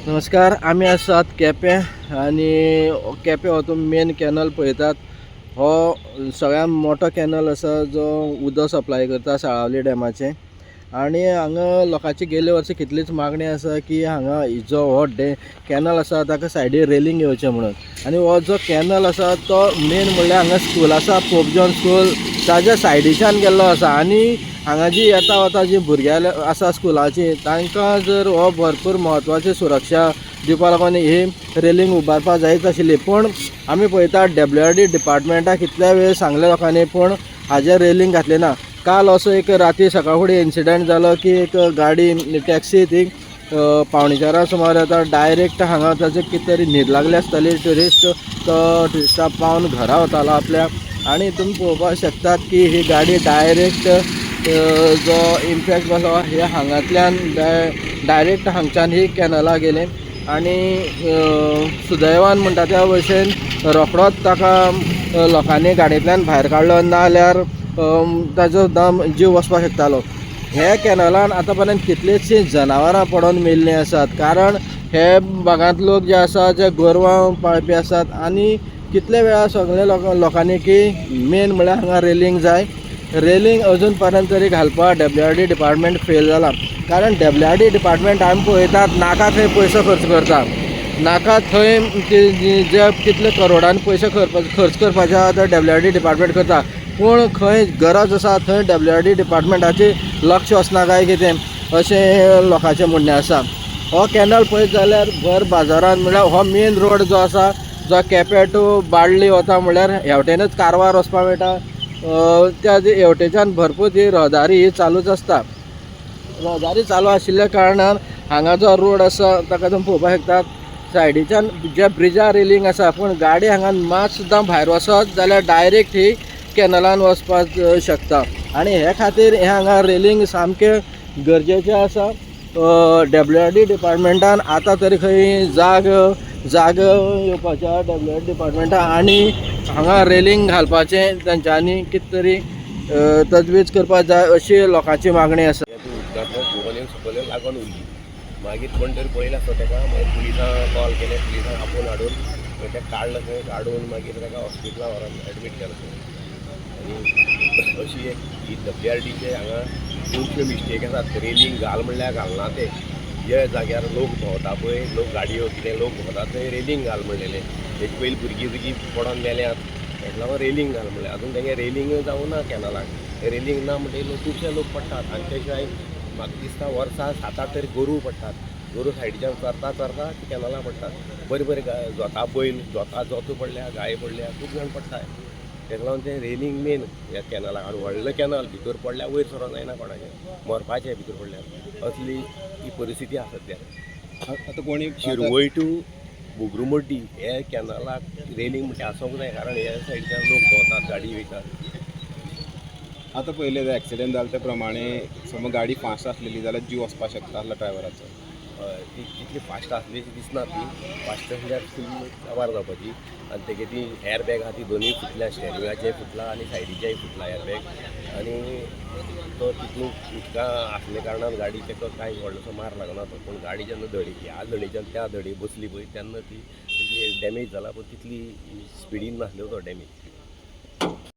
नमस्कार. आम्ही आसात केपें आणि केपें हो तो मेन कॅनल पळयतात. हो सगळ्यात मोठो कॅनल आसा जो उदक सप्लाय करता साळावली डॅमाचे. आणि हांगा लोकांची गेले वर्सा कितलीच मागणी आसा की हांगा जो हो कॅनल आसा ताका सायडीन रेलिंग येवचें म्हणून. आणि हो जो कॅनल आसा तो मेन म्हणल्यार हांगा स्कूल आसा, पोप जॉन स्कूल ताज्या सायडीच्यान गेल्लो आसा. आणि हांगा जी येता वता जी भुरग्यां आसा स्कुलाची तांकां जर हो भरपूर म्हत्वाची सुरक्षा दिवपा लागून ही रेलिंग उबारपा जायच आशिल्ली. पूण आमी पळयता WRD डिपार्टमेंटाक कितल्या वेळ सांगले लोकांनी पूण हाजेर रेलिंग घातली ना. काल असो एक राती सकाळ फुडें इन्सिडंट जालो की एक गाडी टॅक्सी ती 3:15 सुमार येता डायरेक्ट हांगा ताजे कितें तरी न्हीद लागली आसतली. ट्युरिस्टा पावन घरा वतालो आपल्या. आणि तुमी पळोवपाक शकतात की ही गाडी डायरेक्ट जो इम्पॅक्ट जालो हे हांगांतल्यान डायरेक्ट हांगच्यान ही कॅनला गेली. आणि सुदैवान म्हणटा त्या भशेन रोखडोच ताका लोकांनी गाडयेंतल्यान भायर काडलो, नाल्यार ताजो जीव वचपाक शकतालो. हे कॅनलान आतां पर्यंत कितलींशीं जनावरां पडोवन मेल्लीं आसात. कारण हे भागांत लोक जे आसा जे गोरवां पाळपी आसात. आणि कितले वेळा सगळे लोकांनी की मेन म्हळ्यार हांगा रेलिंग जाय. रेलिंग अजून पर्यंत तरी घालपाक WRD डिपार्टमेंट फेल जाला. कारण WRD डिपार्टमेंट आमी पळयतात नाका थंय पयसो खर्च करता. नाका थंय जे कितले करोडांनी पयशे खर्च करपाचे आहा ते WRD डिपार्टमेंट करता. पूण खंय गरज आसा थंय WRD डिपार्टमेंटाची लक्ष वचना काय कितें अशें लोकांचें म्हणणें आसा. हो कॅनल पळयत जाल्यार भर बाजारांत म्हळ्यार हो मेन रोड जो आसा जो केपें टू बाळ्ळी वता म्हळ्यार हेवटेनच कारवार वचपाक मेळटा. त्या हेवटेच्यान भरपूर ती रहदारी ही चालूच आसता. रहदारी चालू आशिल्ल्या कारणान हांगा जो रोड आसा ताका तुमी पळोवपाक शकतात सायडीच्यान जे ब्रिजार रेलिंग आसा. पूण गाडी हांगा मात सुद्दां भायर वचत जाल्यार डायरेक्ट ही कॅनलान वचपाक शकता. आणि हे खातीर हे हांगा रेलिंग सामकें गरजेचें आसा. WRD डिपार्टमेंटान आतां तरी खंय जाग येवपाच्या WRD डिपार्टमेंटान आणि हांगा रेलिंग घालपाचें तांच्यांनी कितें तरी तजवीज करपाक जाय अशी लोकांची मागणी आसा. सकयल लागून उरली. मागीर कोण तरी पळयलें आसता ताका. मागीर पुलिसांक कॉल केलें, पुलिसांक आपोवन हाडून मागीर तेका काडलो थंय. काडून मागीर ताका हॉस्पिटलांत व्हरोन एडमीट केलो थंय. आनी अशी एक ही WRDचे हांगा खुबश्यो मिस्टेक आसात. रेलिंग घाल म्हणल्यार घालना ते. जे जाग्यार लोक भोंवता पळय, लोक गाडयो कितें लोक भोंवता थंय रेलिंग घाल म्हणलेलें. तेजे पयलीं भुरगीं पडोन मेल्यात. ताका लागून रेलिंग घाल म्हणलें. आजून तेंगे रेलिंग जावना कॅनलाक. रेलिंग ना म्हणटकीर खुबशे लोक पडटात. आनी ते शिवाय म्हाका दिसता वर्सा 7-8 तरी गोरू पडटात. गोरू सायडीच्यान चरता कॅनलां पडटात. बरे जोता बैल जोतू पडल्या, गाय पडल्या, खूब जाण पडटात. ताका लागून तें रेलिंग मेन ह्या कॅनलाक. आनी व्हडलो कॅनल भितर पडल्यार वयर सरोन जायना कोणाचें, मरपाचें भितर पडल्यार. असली ही परिस्थिती आसा सद्या. आतां कोणी शिरवय टू बुगरुमड्डी हे कॅनलाक रेलिंग म्हणजे आसूंक जाय. कारण ह्या सायडीच्यान लोक भोंवतात, गाडी वयतात. आतां पयले जर एक्सिडेंट जाले ते प्रमाणे समज गाडी फास्ट आसलेली जाल्यार जीव वचपाक शकता आसलो ड्रायव्हराचो. ती तितली फास्ट आसली दिसना. ती फास्ट आसल्यार फूल सवार जावपाची. आनी तेगे ती एअरबॅग आहा ती दोनूय फुटल्या, स्टेरिंगाचेय फुटला आनी सायडीचेय फुटला एअरबॅग. आनी तो तितून उदका आसले कारणान गाडी ताका कांय व्हडलोसो मार लागना तो. पूण गाडी जेन्ना ह्या धडीच्यान त्या धडी बसली पळय तेन्ना ती डॅमेज जाला. पूण तितली स्पिडीन नासलो तो डॅमेज.